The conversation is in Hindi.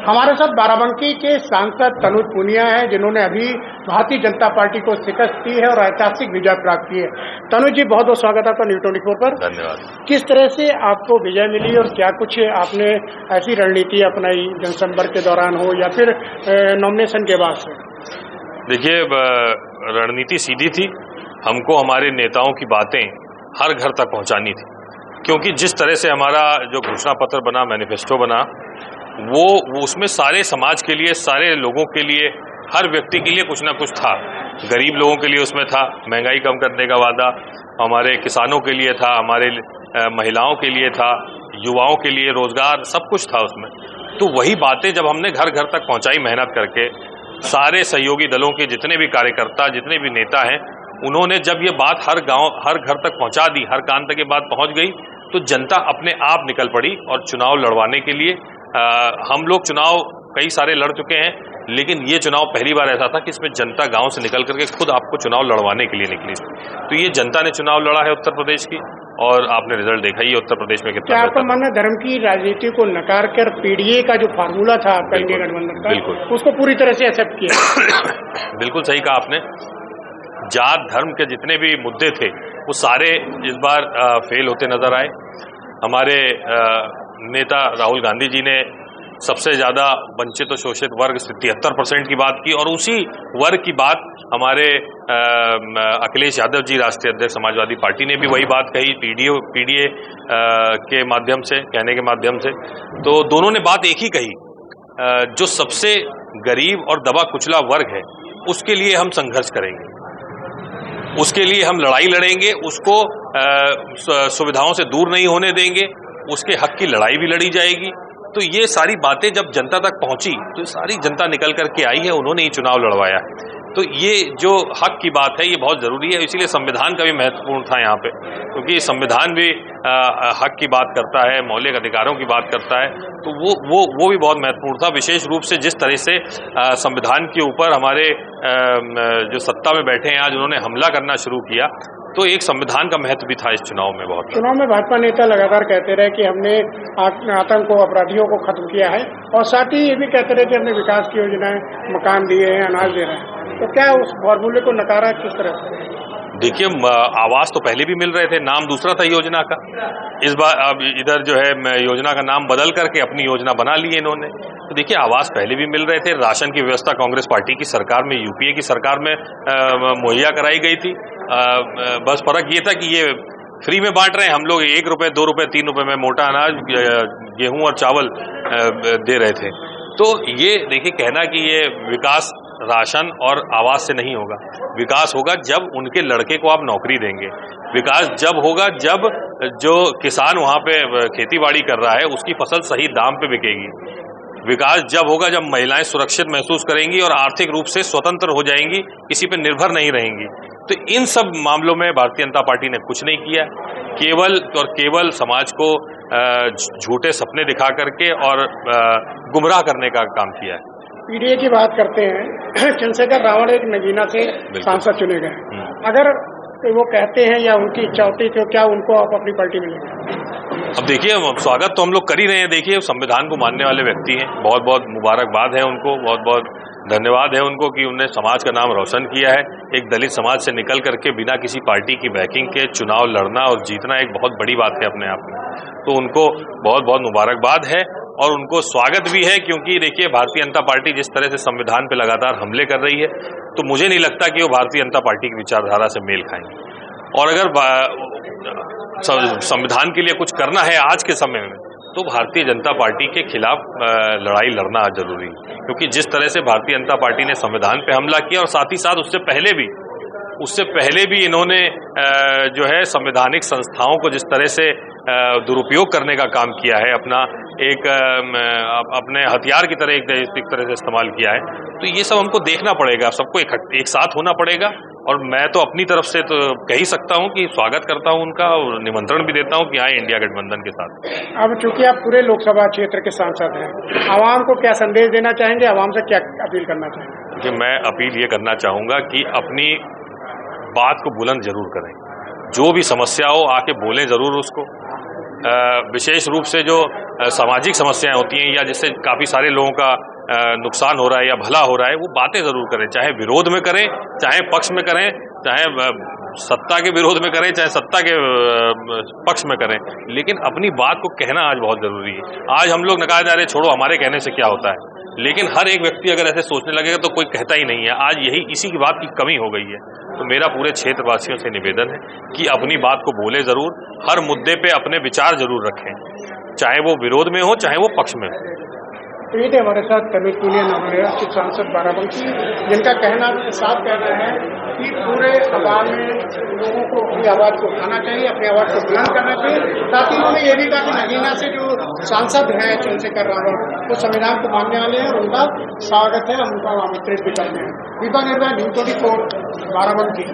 हमारे साथ बाराबंकी के सांसद तनुज पुनिया हैं, जिन्होंने अभी भारतीय जनता पार्टी को शिकस्त दी है और ऐतिहासिक विजय प्राप्त की है। तनुज जी, बहुत बहुत स्वागत है आपका न्यूज़ 24 पर। धन्यवाद। किस तरह से आपको विजय मिली और क्या कुछ आपने ऐसी रणनीति अपनाई जनसंपर्क के दौरान हो या फिर नॉमिनेशन के बाद से? देखिए, रणनीति सीधी थी। हमको हमारे नेताओं की बातें हर घर तक पहुंचानी थी, क्योंकि जिस तरह से हमारा जो घोषणा पत्र बना, मैनिफेस्टो बना, वो उसमें सारे समाज के लिए, सारे लोगों के लिए, हर व्यक्ति के लिए कुछ ना कुछ था। गरीब लोगों के लिए उसमें था महंगाई कम करने का वादा, हमारे किसानों के लिए था, हमारे महिलाओं के लिए था, युवाओं के लिए रोजगार, सब कुछ था उसमें। तो वही बातें जब हमने घर घर तक पहुंचाई मेहनत करके, सारे सहयोगी दलों के जितने भी कार्यकर्ता, जितने भी नेता हैं, उन्होंने जब ये बात हर गांव, हर घर तक पहुंचा दी, हर कान तक ये बात पहुंच गई, तो जनता अपने आप निकल पड़ी और चुनाव लड़वाने के लिए। हम लोग चुनाव कई सारे लड़ चुके हैं, लेकिन ये चुनाव पहली बार ऐसा था कि इसमें जनता गांव से निकल करके खुद आपको चुनाव लड़वाने के लिए निकली। तो ये जनता ने चुनाव लड़ा है उत्तर प्रदेश की, और आपने रिजल्ट देखा ही उत्तर प्रदेश में कितना। क्या आपका मानना धर्म की राजनीति को नकार कर पीडीए का जो फार्मूला था एनडीए गठबंधन का, बिल्कुल उसको पूरी तरह से एक्सेप्ट किया? बिल्कुल सही कहा आपने। जात धर्म के जितने भी मुद्दे थे वो सारे इस बार फेल होते नजर आए। हमारे नेता राहुल गांधी जी ने सबसे ज्यादा वंचित और शोषित वर्ग 73% की बात की, और उसी वर्ग की बात हमारे अखिलेश यादव जी, राष्ट्रीय अध्यक्ष समाजवादी पार्टी, ने भी वही बात कही पीडीए के माध्यम से, कहने के माध्यम से। तो दोनों ने बात एक ही कही, जो सबसे गरीब और दबा कुचला वर्ग है उसके लिए हम संघर्ष करेंगे, उसके लिए हम लड़ाई लड़ेंगे, उसको सुविधाओं से दूर नहीं होने देंगे, उसके हक की लड़ाई भी लड़ी जाएगी। तो ये सारी बातें जब जनता तक पहुंची तो सारी जनता निकल करके आई है, उन्होंने ही चुनाव लड़वाया। तो ये जो हक की बात है ये बहुत जरूरी है, इसीलिए संविधान का भी महत्वपूर्ण था यहाँ पे, क्योंकि संविधान भी हक की बात करता है, मौलिक अधिकारों की बात करता है। तो वो भी बहुत महत्वपूर्ण था, विशेष रूप से जिस तरह से संविधान के ऊपर हमारे जो सत्ता में बैठे हैं आज, उन्होंने हमला करना शुरू किया। तो एक संविधान का महत्व भी था इस चुनाव में बहुत। चुनाव में भाजपा नेता लगातार कहते रहे कि हमने आतंक को, अपराधियों को खत्म किया है, और साथ ही ये भी कहते रहे कि हमने विकास की योजनाएं, मकान दिए हैं, अनाज दे रहे हैं। तो क्या उस फॉर्मूले को नकारा किस तरह से? देखिए, आवास तो पहले भी मिल रहे थे, नाम दूसरा था योजना का। इस बार अब इधर जो है योजना का नाम बदल करके अपनी योजना बना ली इन्होंने। तो देखिए, आवास पहले भी मिल रहे थे, राशन की व्यवस्था कांग्रेस पार्टी की सरकार में, यूपीए की सरकार में मुहैया कराई गई थी। बस फर्क ये था कि ये फ्री में बांट रहे हैं, हम लोग 1 रुपए, 2 रुपए, 3 रुपए में मोटा अनाज, गेहूं और चावल दे रहे थे। तो ये देखिए, कहना कि ये विकास राशन और आवास से नहीं होगा। विकास होगा जब उनके लड़के को आप नौकरी देंगे। विकास जब होगा जब जो किसान वहां पे खेती बाड़ी कर रहा है उसकी फसल सही दाम पे बिकेगी। विकास जब होगा जब महिलाएं सुरक्षित महसूस करेंगी और आर्थिक रूप से स्वतंत्र हो जाएंगी, किसी पे निर्भर नहीं रहेंगी। तो इन सब मामलों में भारतीय जनता पार्टी ने कुछ नहीं किया, केवल और केवल समाज को झूठे सपने दिखा करके और गुमराह करने का काम किया है। पीडीए की बात करते हैं, चंद्रशेखर रावण एक नगीना से सांसद चुने गए। अगर वो कहते हैं या उनकी इच्छा होती है तो क्या उनको आप अपनी पार्टी में लेंगे? अब देखिए, स्वागत तो हम लोग कर ही रहे हैं। देखिए, संविधान को मानने वाले व्यक्ति हैं, बहुत बहुत मुबारकबाद है उनको, बहुत बहुत धन्यवाद है उनको कि उन्होंने समाज का नाम रोशन किया है। एक दलित समाज से निकल करके बिना किसी पार्टी की बैकिंग के चुनाव लड़ना और जीतना एक बहुत बड़ी बात है अपने आप में। तो उनको बहुत बहुत मुबारकबाद है और उनको स्वागत भी है, क्योंकि देखिए, भारतीय जनता पार्टी जिस तरह से संविधान पे लगातार हमले कर रही है, तो मुझे नहीं लगता कि वो भारतीय जनता पार्टी की विचारधारा से मेल खाएंगे। और अगर संविधान के लिए कुछ करना है आज के समय में, तो भारतीय जनता पार्टी के खिलाफ लड़ाई लड़ना जरूरी है, क्योंकि जिस तरह से भारतीय जनता पार्टी ने संविधान पे हमला किया, और साथ ही साथ उससे पहले भी इन्होंने जो है संवैधानिक संस्थाओं को जिस तरह से दुरुपयोग करने का काम किया है, अपने हथियार की तरह एक तरह से इस्तेमाल किया है। तो ये सब हमको देखना पड़ेगा, सबको एक साथ होना पड़ेगा। और मैं तो अपनी तरफ से तो कह ही सकता हूं कि स्वागत करता हूं उनका, और निमंत्रण भी देता हूं कि आए इंडिया गठबंधन के साथ। अब चूंकि आप पूरे लोकसभा क्षेत्र के सांसद हैं, आवाम को क्या संदेश देना चाहेंगे, आवाम से क्या अपील करना चाहेंगे? कि मैं अपील ये करना चाहूंगा कि अपनी बात को बुलंद जरूर करें, जो भी समस्या हो आके बोलें जरूर उसको। विशेष रूप से जो सामाजिक समस्याएं होती हैं या जिससे काफ़ी सारे लोगों का नुकसान हो रहा है या भला हो रहा है, वो बातें ज़रूर करें, चाहे विरोध में करें, चाहे पक्ष में करें, चाहे सत्ता के विरोध में करें, चाहे सत्ता के पक्ष में करें, लेकिन अपनी बात को कहना आज बहुत ज़रूरी है। आज हम लोग नकार जा रहे, छोड़ो हमारे कहने से क्या होता है, लेकिन हर एक व्यक्ति अगर ऐसे सोचने लगेगा तो कोई कहता ही नहीं है। आज यही इसी की बात की कमी हो गई है। तो मेरा पूरे क्षेत्रवासियों से निवेदन है कि अपनी बात को बोले ज़रूर, हर मुद्दे पे अपने विचार जरूर रखें, चाहे वो विरोध में हो चाहे वो पक्ष में हो। तो ये थे हमारे साथ कमिट यूनियन नवनिर्वाचित सांसद बाराबंकी, जिनका कहना साफ कहना है कि पूरे आवाम में लोगों को अपनी आवाज़ को उठाना चाहिए, अपनी आवाज़ को बुलंद करना चाहिए। साथ ही उन्होंने ये भी कहा कि नगीना से जो सांसद हैं चंद्रशेखर रावत, वो संविधान को मानने वाले हैं और उनका स्वागत है, उनका आमंत्रित भी करते हैं। दीपक निर्भय, न्यूज़ 24 बाराबंकी।